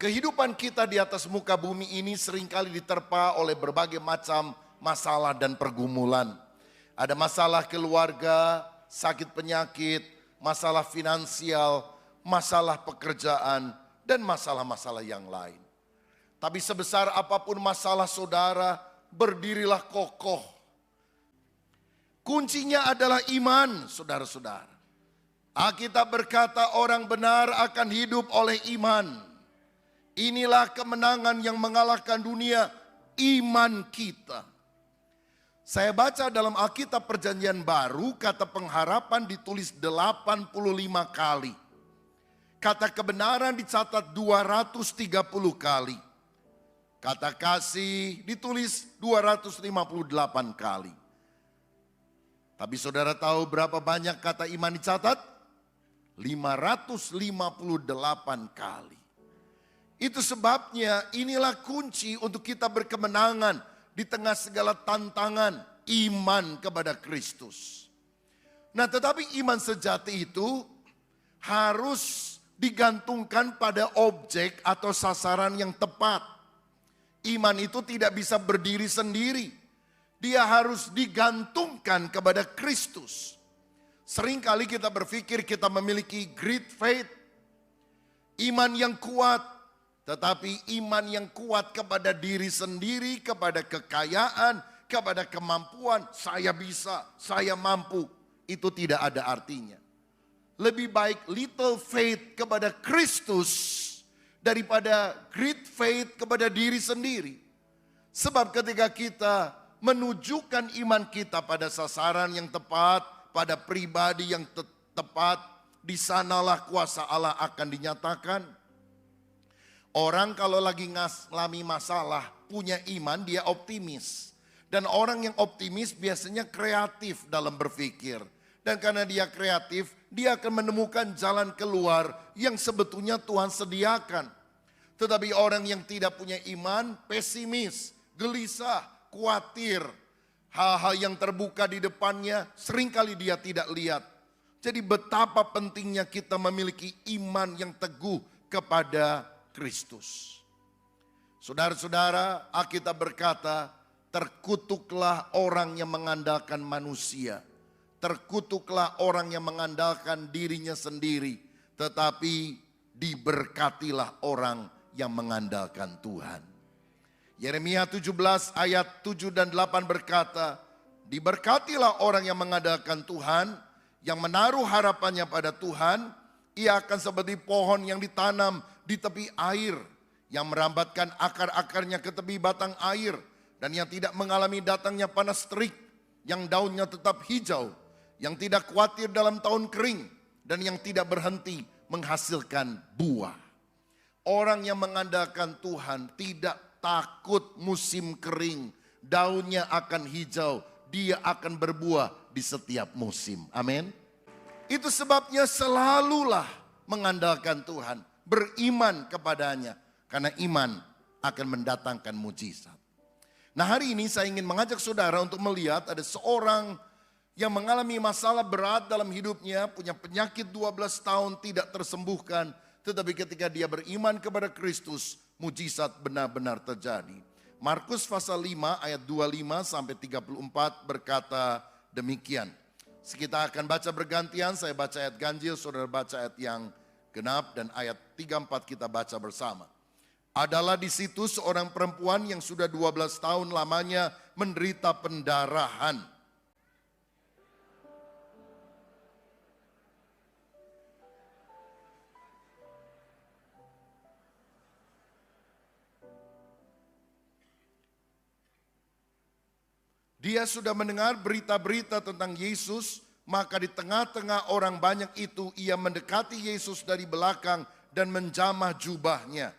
Kehidupan kita di atas muka bumi ini seringkali diterpa oleh berbagai macam masalah dan pergumulan. Ada masalah keluarga, sakit penyakit, masalah finansial, masalah pekerjaan, dan masalah-masalah yang lain. Tapi sebesar apapun masalah saudara, berdirilah kokoh. Kuncinya adalah iman, saudara-saudara. Alkitab berkata orang benar akan hidup oleh iman. Inilah kemenangan yang mengalahkan dunia, iman kita. Saya baca dalam Alkitab Perjanjian Baru, kata pengharapan ditulis 85 kali. Kata kebenaran dicatat 230 kali. Kata kasih ditulis 258 kali. Tapi saudara tahu berapa banyak kata iman dicatat? 558 kali. Itu sebabnya inilah kunci untuk kita berkemenangan di tengah segala tantangan, iman kepada Kristus. Nah, tetapi iman sejati itu harus digantungkan pada objek atau sasaran yang tepat. Iman itu tidak bisa berdiri sendiri. Dia harus digantungkan kepada Kristus. Seringkali kita berpikir kita memiliki great faith, iman yang kuat. Tetapi iman yang kuat kepada diri sendiri, kepada kekayaan, kepada kemampuan, saya bisa, saya mampu, itu tidak ada artinya. Lebih baik little faith kepada Kristus daripada great faith kepada diri sendiri. Sebab ketika kita menunjukkan iman kita pada sasaran yang tepat, pada pribadi yang tepat, di sanalah kuasa Allah akan dinyatakan. Orang kalau lagi ngalami masalah, punya iman, dia optimis. Dan orang yang optimis biasanya kreatif dalam berpikir. Dan karena dia kreatif, dia akan menemukan jalan keluar yang sebetulnya Tuhan sediakan. Tetapi orang yang tidak punya iman, pesimis, gelisah, khawatir. Hal-hal yang terbuka di depannya, seringkali dia tidak lihat. Jadi betapa pentingnya kita memiliki iman yang teguh kepada Kristus. Saudara-saudara, Alkitab berkata, terkutuklah orang yang mengandalkan manusia. Terkutuklah orang yang mengandalkan dirinya sendiri. Tetapi diberkatilah orang yang mengandalkan Tuhan. Yeremia 17 ayat 7 dan 8 berkata, diberkatilah orang yang mengandalkan Tuhan, yang menaruh harapannya pada Tuhan. Ia akan seperti pohon yang ditanam di tepi air, yang merambatkan akar-akarnya ke tepi batang air, dan yang tidak mengalami datangnya panas terik, yang daunnya tetap hijau, yang tidak khawatir dalam tahun kering, dan yang tidak berhenti menghasilkan buah. Orang yang mengandalkan Tuhan tidak takut musim kering, daunnya akan hijau, dia akan berbuah di setiap musim. Amin. Itu sebabnya selalulah mengandalkan Tuhan, beriman kepadanya, karena iman akan mendatangkan mujizat. Nah, hari ini saya ingin mengajak saudara untuk melihat ada seorang yang mengalami masalah berat dalam hidupnya, punya penyakit 12 tahun tidak tersembuhkan, tetapi ketika dia beriman kepada Kristus, mujizat benar-benar terjadi. Markus pasal 5 ayat 25 sampai 34 berkata demikian. Kita akan baca bergantian, saya baca ayat ganjil, saudara baca ayat yang genap, dan ayat 34 kita baca bersama. Adalah di situ seorang perempuan yang sudah 12 tahun lamanya menderita pendarahan. Dia sudah mendengar berita-berita tentang Yesus, maka di tengah-tengah orang banyak itu ia mendekati Yesus dari belakang dan menjamah jubahnya.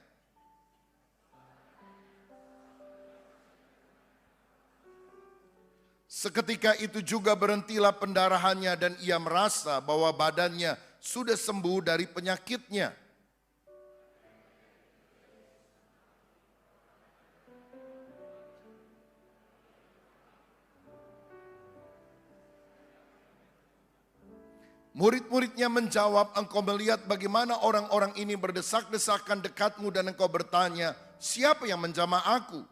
Seketika itu juga berhentilah pendarahannya dan ia merasa bahwa badannya sudah sembuh dari penyakitnya. Murid-muridnya menjawab, engkau melihat bagaimana orang-orang ini berdesak-desakan dekatmu dan engkau bertanya, siapa yang menjamah aku?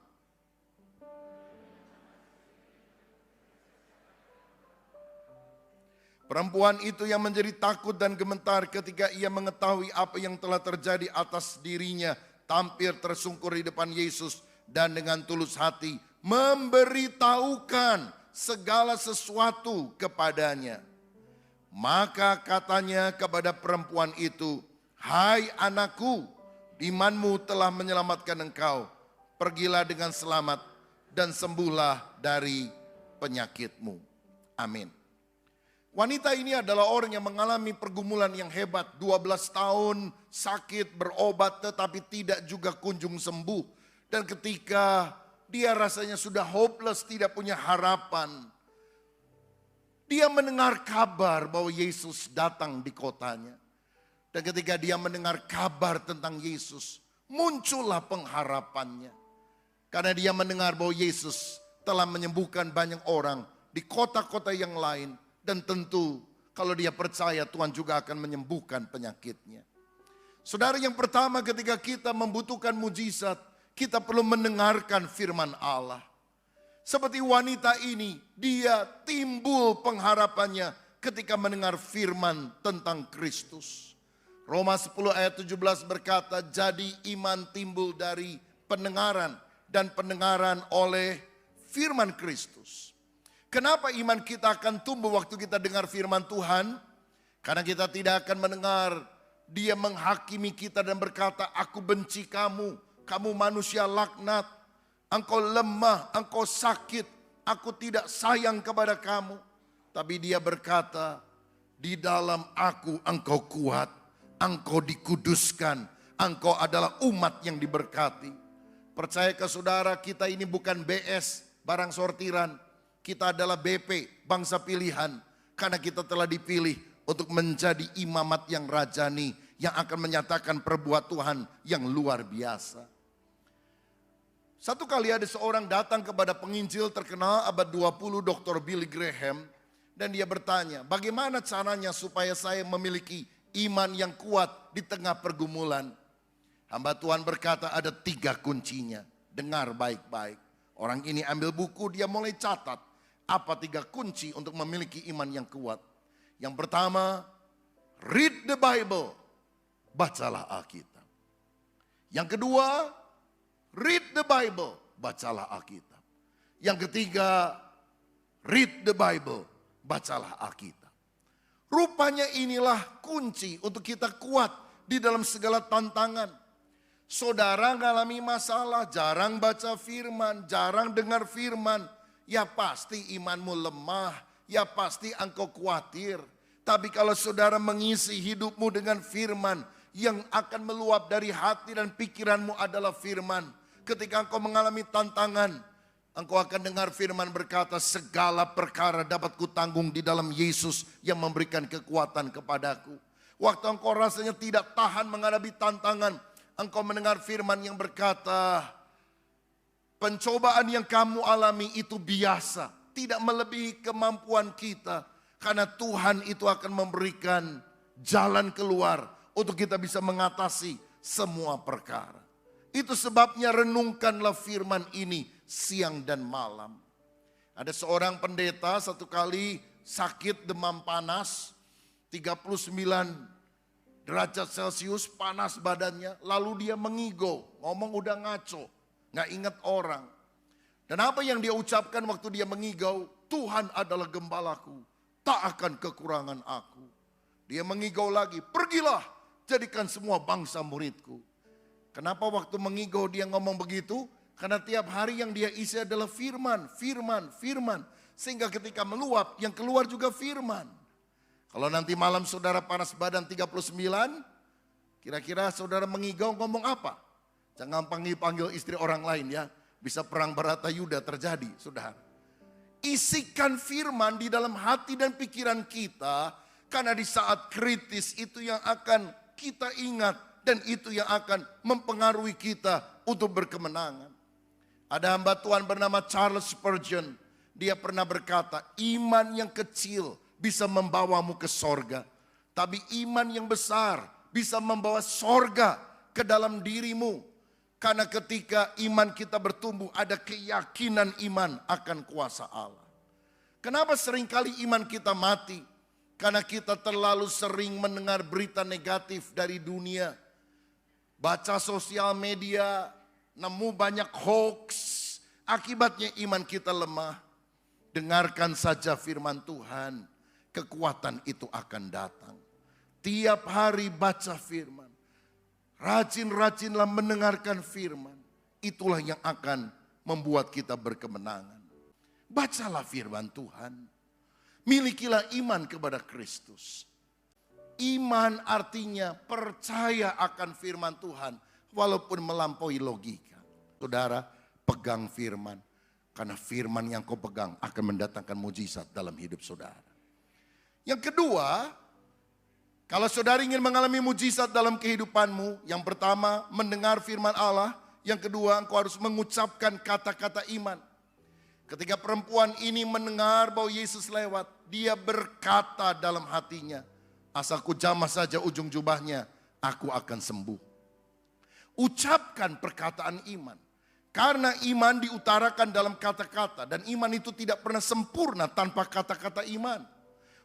Perempuan itu yang menjadi takut dan gemetar ketika ia mengetahui apa yang telah terjadi atas dirinya, tampil tersungkur di depan Yesus dan dengan tulus hati memberitahukan segala sesuatu kepadanya. Maka katanya kepada perempuan itu, hai anakku, imanmu telah menyelamatkan engkau. Pergilah dengan selamat dan sembuhlah dari penyakitmu. Amin. Wanita ini adalah orang yang mengalami pergumulan yang hebat. 12 tahun sakit, berobat tetapi tidak juga kunjung sembuh. Dan ketika dia rasanya sudah hopeless, tidak punya harapan, dia mendengar kabar bahwa Yesus datang di kotanya. Dan ketika dia mendengar kabar tentang Yesus, muncullah pengharapannya. Karena dia mendengar bahwa Yesus telah menyembuhkan banyak orang di kota-kota yang lain. Dan tentu kalau dia percaya Tuhan juga akan menyembuhkan penyakitnya. Saudara, yang pertama ketika kita membutuhkan mujizat, kita perlu mendengarkan firman Allah. Seperti wanita ini, dia timbul pengharapannya ketika mendengar firman tentang Kristus. Roma 10 ayat 17 berkata, jadi iman timbul dari pendengaran dan pendengaran oleh firman Kristus. Kenapa iman kita akan tumbuh waktu kita dengar firman Tuhan? Karena kita tidak akan mendengar dia menghakimi kita dan berkata, aku benci kamu, kamu manusia laknat, engkau lemah, engkau sakit, aku tidak sayang kepada kamu. Tapi dia berkata, di dalam aku engkau kuat, engkau dikuduskan, engkau adalah umat yang diberkati. Percaya ke saudara, kita ini bukan BS, barang sortiran. Kita adalah BP, bangsa pilihan. Karena kita telah dipilih untuk menjadi imamat yang rajani, yang akan menyatakan perbuatan Tuhan yang luar biasa. Satu kali ada seorang datang kepada penginjil terkenal abad 20, Dr. Billy Graham. Dan dia bertanya, bagaimana caranya supaya saya memiliki iman yang kuat di tengah pergumulan? Hamba Tuhan berkata ada 3 kuncinya. Dengar baik-baik. Orang ini ambil buku, dia mulai catat. Apa 3 kunci untuk memiliki iman yang kuat? Yang pertama, read the Bible. Bacalah Alkitab. Yang kedua, read the Bible. Bacalah Alkitab. Yang ketiga, read the Bible. Bacalah Alkitab. Rupanya inilah kunci untuk kita kuat di dalam segala tantangan. Saudara mengalami masalah, jarang baca firman, jarang dengar firman. Ya pasti imanmu lemah, ya pasti engkau khawatir. Tapi kalau saudara mengisi hidupmu dengan firman yang akan meluap dari hati dan pikiranmu adalah firman. Ketika engkau mengalami tantangan, engkau akan dengar firman berkata, segala perkara dapat kutanggung di dalam Yesus yang memberikan kekuatan kepadaku. Waktu engkau rasanya tidak tahan menghadapi tantangan, engkau mendengar firman yang berkata, pencobaan yang kamu alami itu biasa, tidak melebihi kemampuan kita. Karena Tuhan itu akan memberikan jalan keluar untuk kita bisa mengatasi semua perkara. Itu sebabnya renungkanlah firman ini siang dan malam. Ada seorang pendeta satu kali sakit demam panas, 39 derajat Celcius, panas badannya. Lalu dia mengigau, ngomong udah ngaco. Nggak ingat orang. Dan apa yang dia ucapkan waktu dia mengigau, Tuhan adalah gembalaku, tak akan kekurangan aku. Dia mengigau lagi, pergilah jadikan semua bangsa muridku. Kenapa waktu mengigau dia ngomong begitu? Karena tiap hari yang dia isi adalah firman, firman, firman. Sehingga ketika meluap, yang keluar juga firman. Kalau nanti malam saudara panas badan 39, kira-kira saudara mengigau ngomong apa? Jangan panggil-panggil istri orang lain ya. Bisa perang Baratayuda terjadi, saudara. Isikan firman di dalam hati dan pikiran kita. Karena di saat kritis itu yang akan kita ingat. Dan itu yang akan mempengaruhi kita untuk berkemenangan. Ada hamba Tuhan bernama Charles Spurgeon. Dia pernah berkata, iman yang kecil bisa membawamu ke sorga. Tapi iman yang besar bisa membawa sorga ke dalam dirimu. Karena ketika iman kita bertumbuh, ada keyakinan iman akan kuasa Allah. Kenapa seringkali iman kita mati? Karena kita terlalu sering mendengar berita negatif dari dunia. Baca sosial media, nemu banyak hoax. Akibatnya iman kita lemah. Dengarkan saja firman Tuhan, kekuatan itu akan datang. Tiap hari baca firman. Rajin-rajinlah mendengarkan firman. Itulah yang akan membuat kita berkemenangan. Bacalah firman Tuhan. Milikilah iman kepada Kristus. Iman artinya percaya akan firman Tuhan walaupun melampaui logika. Saudara, pegang firman. Karena firman yang kau pegang akan mendatangkan mujizat dalam hidup saudara. Yang kedua, kalau saudara ingin mengalami mujizat dalam kehidupanmu, yang pertama mendengar firman Allah, yang kedua engkau harus mengucapkan kata-kata iman. Ketika perempuan ini mendengar bahwa Yesus lewat, dia berkata dalam hatinya, asalku jamah saja ujung jubahnya, aku akan sembuh. Ucapkan perkataan iman. Karena iman diutarakan dalam kata-kata, dan iman itu tidak pernah sempurna tanpa kata-kata iman.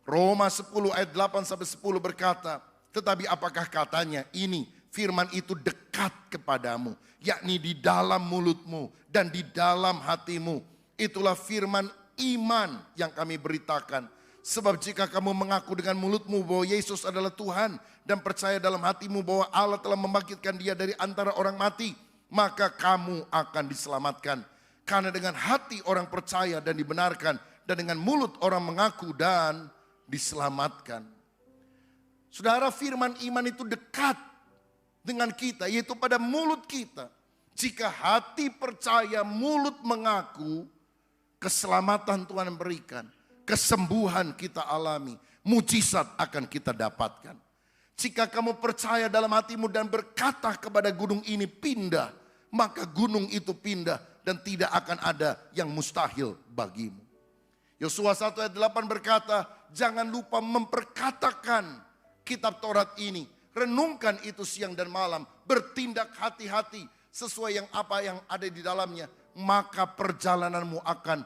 Roma 10 ayat 8-10 berkata, tetapi apakah katanya ini firman itu dekat kepadamu, yakni di dalam mulutmu dan di dalam hatimu. Itulah firman iman yang kami beritakan. Sebab jika kamu mengaku dengan mulutmu bahwa Yesus adalah Tuhan dan percaya dalam hatimu bahwa Allah telah membangkitkan dia dari antara orang mati, maka kamu akan diselamatkan. Karena dengan hati orang percaya dan dibenarkan, dan dengan mulut orang mengaku dan diselamatkan. Saudara, firman iman itu dekat dengan kita, yaitu pada mulut kita. Jika hati percaya, mulut mengaku, keselamatan Tuhan berikan, kesembuhan kita alami, mujizat akan kita dapatkan. Jika kamu percaya dalam hatimu dan berkata kepada gunung ini pindah, maka gunung itu pindah dan tidak akan ada yang mustahil bagimu. Yosua 1 ayat 8 berkata, jangan lupa memperkatakan kitab Taurat ini. Renungkan itu siang dan malam. Bertindak hati-hati sesuai apa yang ada di dalamnya. Maka perjalananmu akan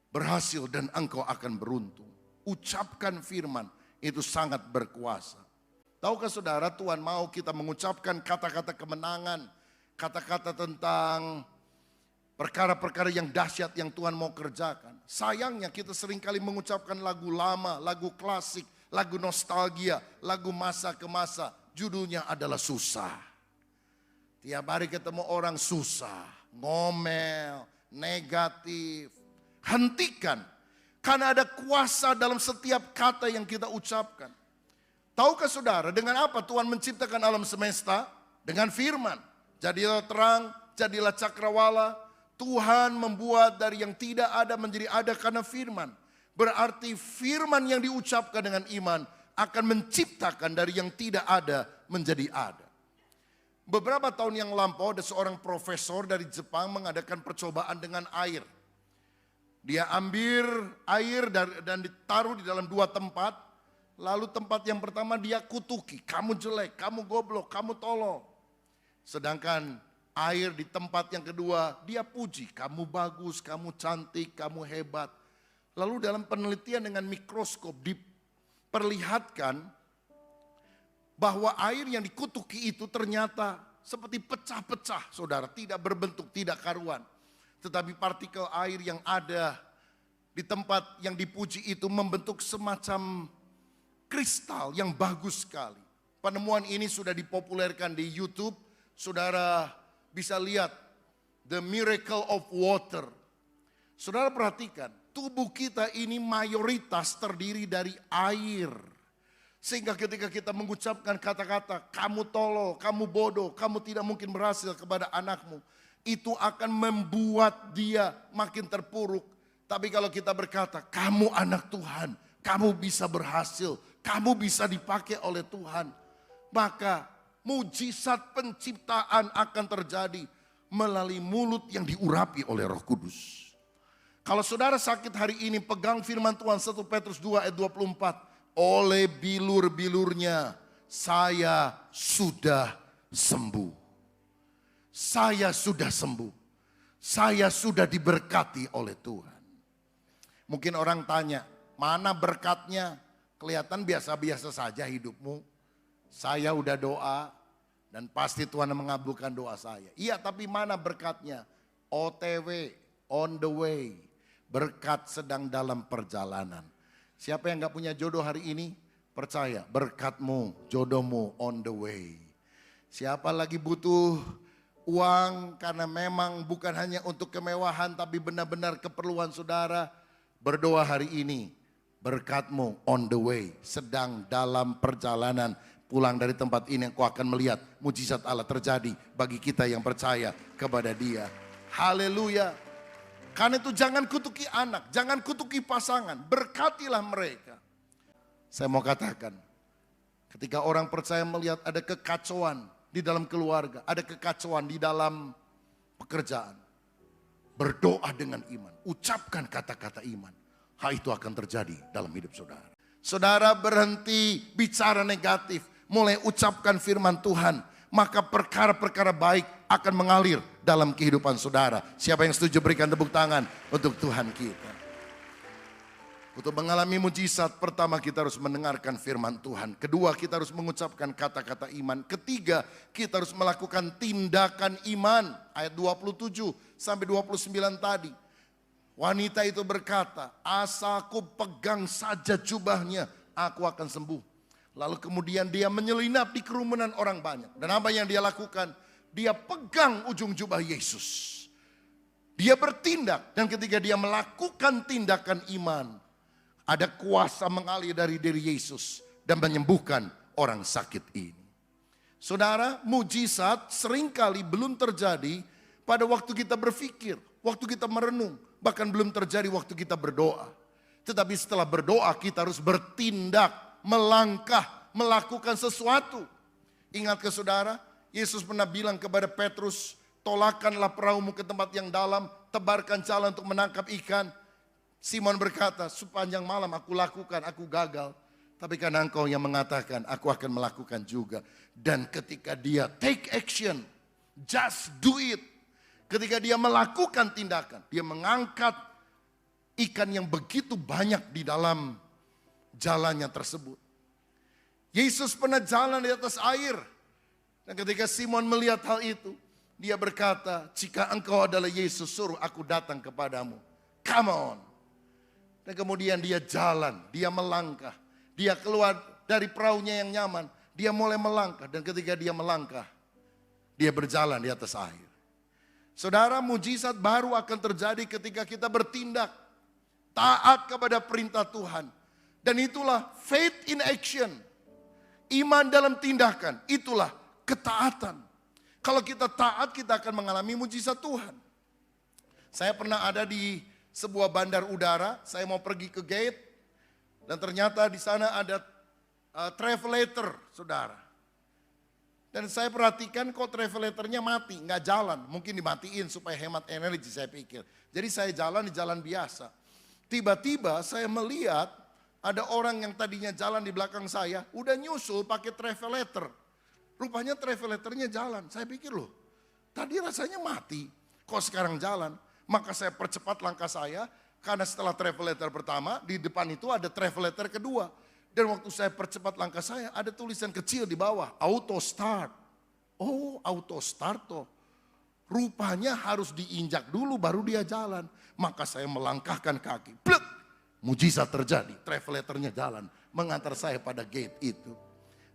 berhasil dan engkau akan beruntung. Ucapkan firman, itu sangat berkuasa. Tahukah saudara, Tuhan mau kita mengucapkan kata-kata kemenangan. Kata-kata tentang perkara-perkara yang dahsyat yang Tuhan mau kerjakan. Sayangnya kita seringkali mengucapkan lagu lama, lagu klasik, lagu nostalgia, lagu masa ke masa. Judulnya adalah susah. Tiap hari ketemu orang susah, ngomel, negatif. Hentikan. Karena ada kuasa dalam setiap kata yang kita ucapkan. Tahukah saudara dengan apa Tuhan menciptakan alam semesta? Dengan firman. Jadilah terang, jadilah cakrawala. Tuhan membuat dari yang tidak ada menjadi ada karena firman. Berarti firman yang diucapkan dengan iman akan menciptakan dari yang tidak ada menjadi ada. Beberapa tahun yang lampau ada seorang profesor dari Jepang mengadakan percobaan dengan air. Dia ambil air dan ditaruh di dalam dua tempat. Lalu tempat yang pertama dia kutuki, kamu jelek, kamu goblok, kamu tolol. Sedangkan air di tempat yang kedua dia puji, kamu bagus, kamu cantik, kamu hebat. Lalu dalam penelitian dengan mikroskop diperlihatkan bahwa air yang dikutuki itu ternyata seperti pecah-pecah, saudara, tidak berbentuk, tidak karuan. Tetapi partikel air yang ada di tempat yang dipuji itu membentuk semacam kristal yang bagus sekali. Penemuan ini sudah dipopulerkan di YouTube. Saudara bisa lihat The Miracle of Water. Saudara perhatikan, tubuh kita ini mayoritas terdiri dari air. Sehingga ketika kita mengucapkan kata-kata, kamu tolol, kamu bodoh, kamu tidak mungkin berhasil kepada anakmu, itu akan membuat dia makin terpuruk. Tapi kalau kita berkata, kamu anak Tuhan, kamu bisa berhasil, kamu bisa dipakai oleh Tuhan, maka mujizat penciptaan akan terjadi melalui mulut yang diurapi oleh Roh Kudus. Kalau saudara sakit hari ini, pegang firman Tuhan 1 Petrus 2 ayat 24. oleh bilur-bilurnya saya sudah sembuh. Saya sudah sembuh. Saya sudah diberkati oleh Tuhan. Mungkin orang tanya, mana berkatnya? Kelihatan biasa-biasa saja hidupmu. Saya udah doa dan pasti Tuhan mengabulkan doa saya. Iya, tapi mana berkatnya? OTW, on the way. Berkat sedang dalam perjalanan. Siapa yang gak punya jodoh hari ini? Percaya, berkatmu, jodohmu on the way. Siapa lagi butuh uang karena memang bukan hanya untuk kemewahan tapi benar-benar keperluan saudara? Berdoa hari ini, berkatmu on the way, sedang dalam perjalanan. Pulang dari tempat ini engkau akan melihat mujizat Allah terjadi bagi kita yang percaya kepada Dia. Haleluya. Karena itu jangan kutuki anak, jangan kutuki pasangan, berkatilah mereka. Saya mau katakan, ketika orang percaya melihat ada kekacauan di dalam keluarga, ada kekacauan di dalam pekerjaan, berdoa dengan iman, ucapkan kata-kata iman, hal itu akan terjadi dalam hidup saudara. Saudara berhenti bicara negatif, mulai ucapkan firman Tuhan, maka perkara-perkara baik akan mengalir dalam kehidupan saudara. Siapa yang setuju berikan tepuk tangan untuk Tuhan kita. Untuk mengalami mujizat, pertama kita harus mendengarkan firman Tuhan. Kedua, kita harus mengucapkan kata-kata iman. Ketiga, kita harus melakukan tindakan iman. Ayat 27 sampai 29 tadi. Wanita itu berkata, asalku pegang saja jubahnya, aku akan sembuh. Lalu kemudian dia menyelinap di kerumunan orang banyak. Dan apa yang dia lakukan? Dia pegang ujung jubah Yesus. Dia bertindak, dan ketika dia melakukan tindakan iman, ada kuasa mengalir dari diri Yesus dan menyembuhkan orang sakit ini. Saudara, mujizat seringkali belum terjadi pada waktu kita berpikir, waktu kita merenung, bahkan belum terjadi waktu kita berdoa. Tetapi setelah berdoa kita harus bertindak, melangkah, melakukan sesuatu. Ingat ke saudara, Yesus pernah bilang kepada Petrus, tolakkanlah perahumu ke tempat yang dalam, tebarkan jalan untuk menangkap ikan. Simon berkata, sepanjang malam aku lakukan, aku gagal. Tapi karena engkau yang mengatakan, aku akan melakukan juga. Dan ketika dia take action, just do it. Ketika dia melakukan tindakan, dia mengangkat ikan yang begitu banyak di dalam jalannya tersebut. Yesus pernah jalan di atas air. Dan ketika Simon melihat hal itu, dia berkata, jika engkau adalah Yesus, suruh aku datang kepadamu. Come on. Dan kemudian dia jalan, dia melangkah. Dia keluar dari perahunya yang nyaman. Dia mulai melangkah, dan ketika dia melangkah, dia berjalan di atas air. Saudara, mujizat baru akan terjadi ketika kita bertindak. Taat kepada perintah Tuhan. Dan itulah faith in action. Iman dalam tindakan, itulah ketaatan. Kalau kita taat, kita akan mengalami mujizat Tuhan. Saya pernah ada di sebuah bandar udara, saya mau pergi ke gate, dan ternyata di sana ada travelator, saudara. Dan saya perhatikan kok travelatornya mati, nggak jalan. Mungkin dimatiin supaya hemat energi, saya pikir. Jadi saya jalan di jalan biasa. Tiba-tiba saya melihat ada orang yang tadinya jalan di belakang saya, udah nyusul pakai travelator. Rupanya travelatornya jalan. Saya pikir loh, tadi rasanya mati, kok sekarang jalan? Maka saya percepat langkah saya, karena setelah travelator pertama, di depan itu ada travelator kedua. Dan waktu saya percepat langkah saya, ada tulisan kecil di bawah, auto start. Oh, auto start toh. Rupanya harus diinjak dulu baru dia jalan. Maka saya melangkahkan kaki. Blek! Mujizat terjadi, travelatornya jalan. Mengantar saya pada gate itu.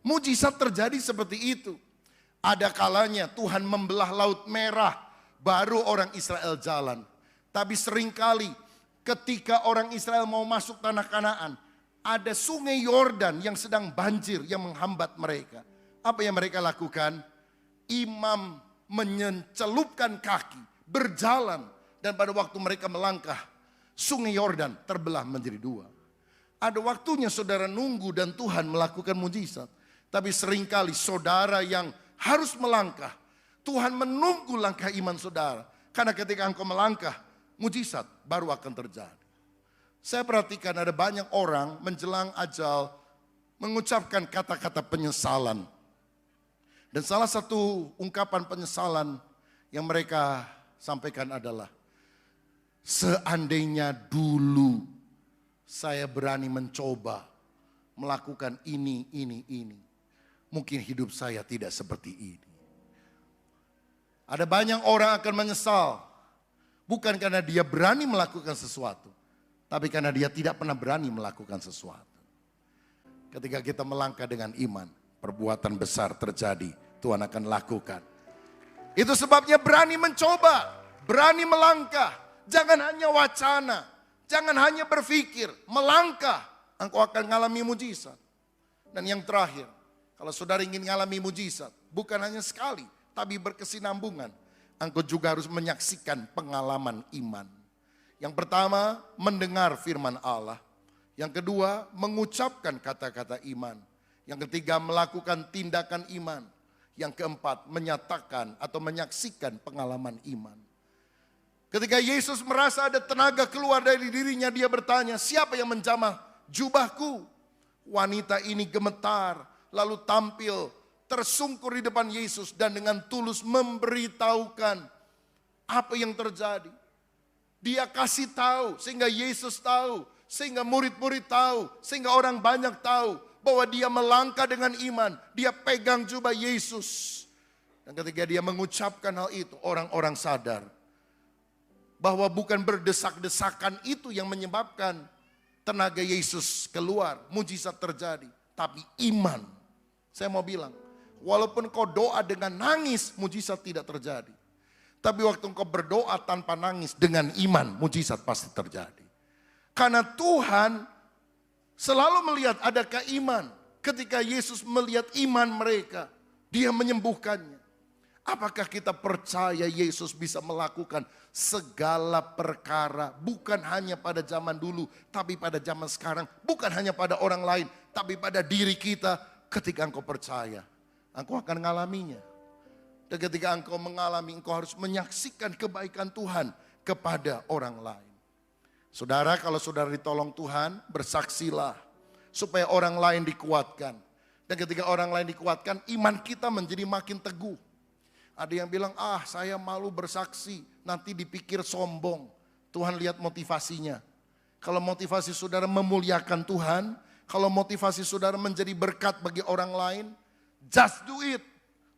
Mujizat terjadi seperti itu. Ada kalanya Tuhan membelah Laut Merah. Baru orang Israel jalan. Tapi seringkali ketika orang Israel mau masuk tanah Kanaan, ada sungai Yordan yang sedang banjir yang menghambat mereka. Apa yang mereka lakukan? Imam mencelupkan kaki, berjalan. Dan pada waktu mereka melangkah, sungai Yordan terbelah menjadi dua. Ada waktunya saudara nunggu dan Tuhan melakukan mujizat. Tapi seringkali saudara yang harus melangkah, Tuhan menunggu langkah iman saudara. Karena ketika engkau melangkah, mujizat baru akan terjadi. Saya perhatikan ada banyak orang menjelang ajal mengucapkan kata-kata penyesalan. Dan salah satu ungkapan penyesalan yang mereka sampaikan adalah, seandainya dulu saya berani mencoba melakukan ini, mungkin hidup saya tidak seperti ini. Ada banyak orang akan menyesal, bukan karena dia berani melakukan sesuatu, tapi karena dia tidak pernah berani melakukan sesuatu. Ketika kita melangkah dengan iman, perbuatan besar terjadi, Tuhan akan lakukan. Itu sebabnya berani mencoba, berani melangkah. Jangan hanya wacana, jangan hanya berpikir, melangkah, engkau akan mengalami mujizat. Dan yang terakhir, kalau saudara ingin mengalami mujizat, bukan hanya sekali, tapi berkesinambungan, engkau juga harus menyaksikan pengalaman iman. Yang pertama, mendengar firman Allah. Yang kedua, mengucapkan kata-kata iman. Yang ketiga, melakukan tindakan iman. Yang keempat, menyatakan atau menyaksikan pengalaman iman. Ketika Yesus merasa ada tenaga keluar dari dirinya, dia bertanya, siapa yang menjamah jubahku? Wanita ini gemetar, lalu tampil tersungkur di depan Yesus dan dengan tulus memberitahukan apa yang terjadi. Dia kasih tahu sehingga Yesus tahu, sehingga murid-murid tahu, sehingga orang banyak tahu bahwa dia melangkah dengan iman. Dia pegang jubah Yesus. Dan ketika dia mengucapkan hal itu, orang-orang sadar bahwa bukan berdesak-desakan itu yang menyebabkan tenaga Yesus keluar, mujizat terjadi, tapi iman. Saya mau bilang, walaupun kau doa dengan nangis, mujizat tidak terjadi. Tapi waktu engkau berdoa tanpa nangis dengan iman, mujizat pasti terjadi. Karena Tuhan selalu melihat adakah iman. Ketika Yesus melihat iman mereka, dia menyembuhkannya. Apakah kita percaya Yesus bisa melakukan segala perkara, bukan hanya pada zaman dulu, tapi pada zaman sekarang. Bukan hanya pada orang lain, tapi pada diri kita. Ketika engkau percaya, engkau akan mengalaminya. Dan ketika engkau mengalami, engkau harus menyaksikan kebaikan Tuhan kepada orang lain. Saudara, kalau saudara ditolong Tuhan, bersaksilah supaya orang lain dikuatkan. Dan ketika orang lain dikuatkan, iman kita menjadi makin teguh. Ada yang bilang, saya malu bersaksi, nanti dipikir sombong. Tuhan lihat motivasinya. Kalau motivasi saudara memuliakan Tuhan, kalau motivasi saudara menjadi berkat bagi orang lain, just do it.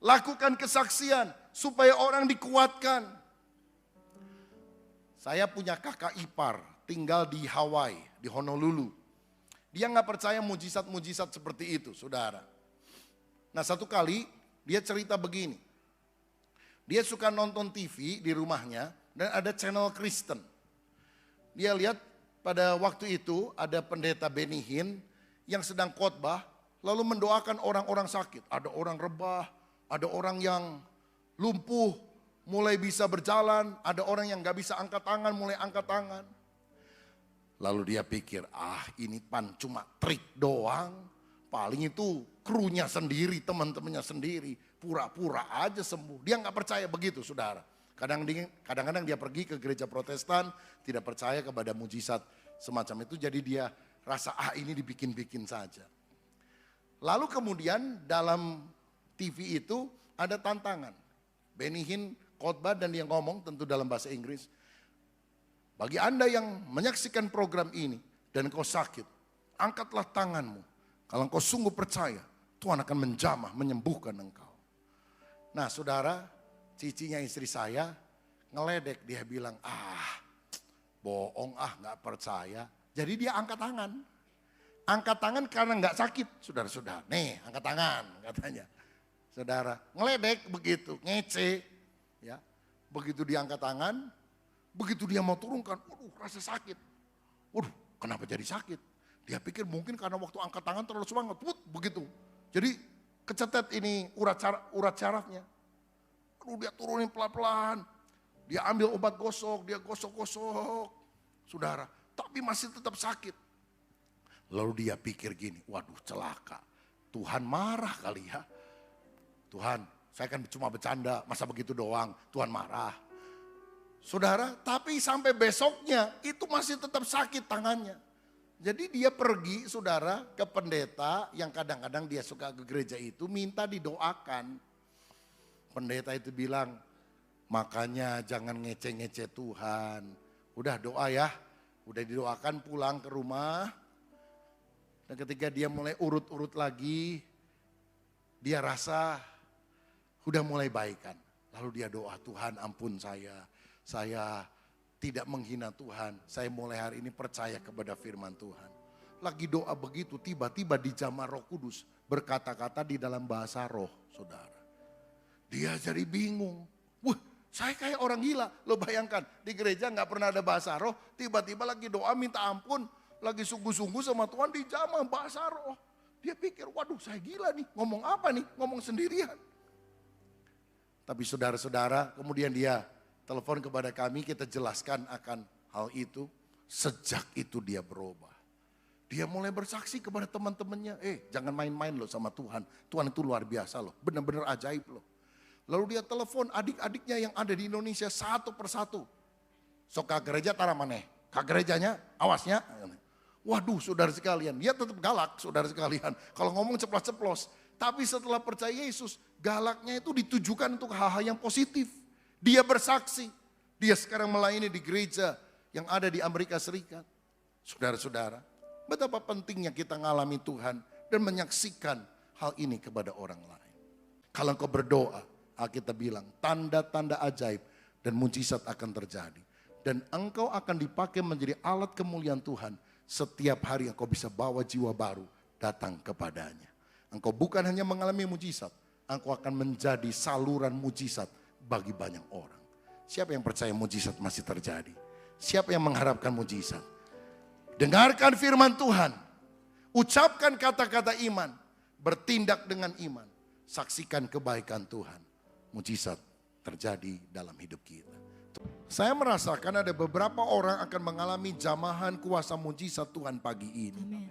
Lakukan kesaksian supaya orang dikuatkan. Saya punya kakak ipar tinggal di Hawaii, di Honolulu. Dia nggak percaya mujizat-mujizat seperti itu, saudara. Nah, satu kali dia cerita begini. Dia suka nonton TV di rumahnya dan ada channel Kristen. Dia lihat pada waktu itu ada pendeta Benny Hinn yang sedang khotbah lalu mendoakan orang-orang sakit. Ada orang rebah, ada orang yang lumpuh mulai bisa berjalan, ada orang yang gak bisa angkat tangan mulai angkat tangan. Lalu dia pikir, ini cuma trik doang, paling itu krunya sendiri, teman-temannya sendiri, pura-pura aja sembuh. Dia gak percaya begitu, saudara. Kadang-kadang dia pergi ke gereja Protestan, tidak percaya kepada mujizat semacam itu, jadi dia rasa ini dibikin-bikin saja. Lalu kemudian dalam TV itu ada tantangan. Benny Hinn khotbah dan dia ngomong tentu dalam bahasa Inggris. Bagi Anda yang menyaksikan program ini dan kau sakit, angkatlah tanganmu. Kalau engkau sungguh percaya, Tuhan akan menjamah, menyembuhkan engkau. Nah, saudara, cicinya istri saya ngeledek, dia bilang, bohong, gak percaya. Jadi dia angkat tangan. Angkat tangan karena gak sakit, saudara-saudara. Nih, angkat tangan katanya. Saudara, ngeledek begitu, ngece. Ya, begitu dia angkat tangan, begitu dia mau turunkan, rasa sakit. Kenapa jadi sakit? Dia pikir mungkin karena waktu angkat tangan terlalu semangat, begitu. Jadi kecetet ini urat syarafnya. Dia turunin pelan-pelan. Dia ambil obat gosok, dia gosok-gosok. Saudara, tapi masih tetap sakit. Lalu dia pikir gini, celaka. Tuhan marah kali ya. Tuhan, saya kan cuma bercanda, masa begitu doang, Tuhan marah. Saudara, tapi sampai besoknya itu masih tetap sakit tangannya. Jadi dia pergi saudara ke pendeta yang kadang-kadang dia suka ke gereja itu minta didoakan. Pendeta itu bilang, makanya jangan ngece-ngece Tuhan. Udah doa ya, udah didoakan pulang ke rumah. Dan ketika dia mulai urut-urut lagi, dia rasa udah mulai baikan. Lalu dia doa, Tuhan ampun saya tidak menghina Tuhan. Saya mulai hari ini percaya kepada firman Tuhan. Lagi doa begitu, tiba-tiba dijamah Roh Kudus berkata-kata di dalam bahasa roh, saudara. Dia jadi bingung. Wah, saya kayak orang gila. Lo bayangkan, di gereja gak pernah ada bahasa roh, tiba-tiba lagi doa minta ampun, lagi sungguh-sungguh sama Tuhan dijamah bahasa roh. Dia pikir, waduh saya gila nih, ngomong apa nih, ngomong sendirian. Tapi saudara-saudara, kemudian dia telepon kepada kami, kita jelaskan akan hal itu. Sejak itu dia berubah. Dia mulai bersaksi kepada teman-temannya, jangan main-main loh sama Tuhan. Tuhan itu luar biasa loh, benar-benar ajaib loh. Lalu dia telepon adik-adiknya yang ada di Indonesia satu persatu. Sok ke gereja tara maneh, ke gerejanya awasnya. Waduh saudara sekalian, dia tetap galak saudara sekalian. Kalau ngomong ceplos-ceplos. Tapi setelah percaya Yesus, galaknya itu ditujukan untuk hal-hal yang positif. Dia bersaksi, dia sekarang melayani di gereja yang ada di Amerika Serikat. Saudara-saudara, betapa pentingnya kita ngalami Tuhan dan menyaksikan hal ini kepada orang lain. Kalau engkau berdoa, Alkitab bilang tanda-tanda ajaib dan mujizat akan terjadi. Dan engkau akan dipakai menjadi alat kemuliaan Tuhan. Setiap hari engkau bisa bawa jiwa baru datang kepadanya. Engkau bukan hanya mengalami mujizat, engkau akan menjadi saluran mujizat bagi banyak orang. Siapa yang percaya mujizat masih terjadi? Siapa yang mengharapkan mujizat? Dengarkan firman Tuhan. Ucapkan kata-kata iman. Bertindak dengan iman. Saksikan kebaikan Tuhan. Mujizat terjadi dalam hidup kita. Saya merasakan ada beberapa orang akan mengalami jamahan kuasa mujizat Tuhan pagi ini. Amin.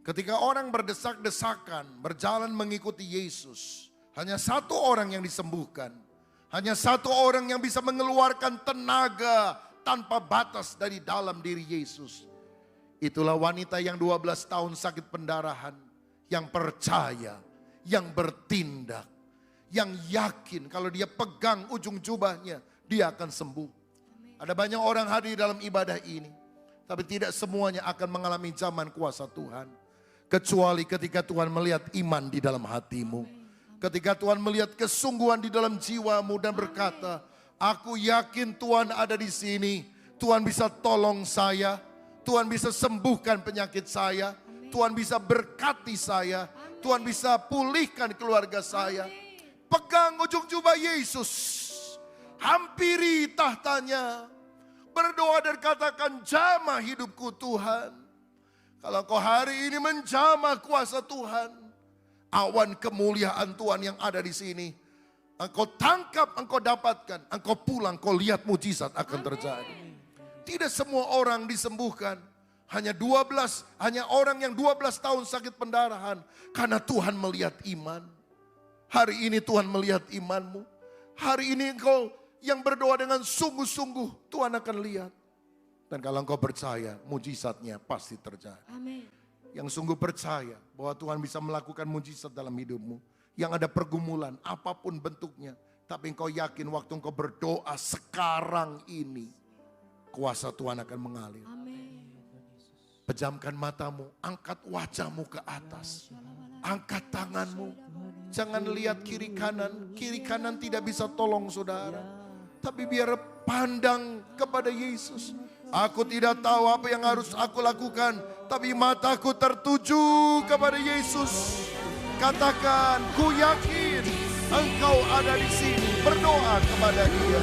Ketika orang berdesak-desakan, berjalan mengikuti Yesus. Hanya satu orang yang disembuhkan. Hanya satu orang yang bisa mengeluarkan tenaga tanpa batas dari dalam diri Yesus. Itulah wanita yang 12 tahun sakit pendarahan. Yang percaya, yang bertindak, yang yakin kalau dia pegang ujung jubahnya, dia akan sembuh. Ada banyak orang hadir dalam ibadah ini. Tapi tidak semuanya akan mengalami zaman kuasa Tuhan. Kecuali ketika Tuhan melihat iman di dalam hatimu. Ketika Tuhan melihat kesungguhan di dalam jiwamu dan berkata, aku yakin Tuhan ada di sini. Tuhan bisa tolong saya. Tuhan bisa sembuhkan penyakit saya. Tuhan bisa berkati saya. Tuhan bisa pulihkan keluarga saya. Pegang ujung jubah Yesus. Hampiri tahtanya. Berdoa dan katakan, jamah hidupku Tuhan. Kalau kau hari ini menjamah kuasa Tuhan. Awan kemuliaan Tuhan yang ada di sini. Engkau tangkap, engkau dapatkan. Engkau pulang, kau lihat mujizat akan terjadi. Tidak semua orang disembuhkan. Hanya orang yang 12 tahun sakit pendarahan. Karena Tuhan melihat iman. Hari ini Tuhan melihat imanmu. Hari ini engkau yang berdoa dengan sungguh-sungguh, Tuhan akan lihat. Dan kalau engkau percaya, mujizatnya pasti terjadi. Amin. Yang sungguh percaya bahwa Tuhan bisa melakukan mujizat dalam hidupmu. Yang ada pergumulan, apapun bentuknya. Tapi engkau yakin waktu engkau berdoa sekarang ini, kuasa Tuhan akan mengalir. Amin. Pejamkan matamu, angkat wajahmu ke atas. Angkat tanganmu. Jangan lihat kiri kanan. Kiri kanan tidak bisa tolong saudara. Tapi biar pandang kepada Yesus. Aku tidak tahu apa yang harus aku lakukan. Tapi mataku tertuju kepada Yesus. Katakan, ku yakin engkau ada di sini. Berdoa kepada Dia.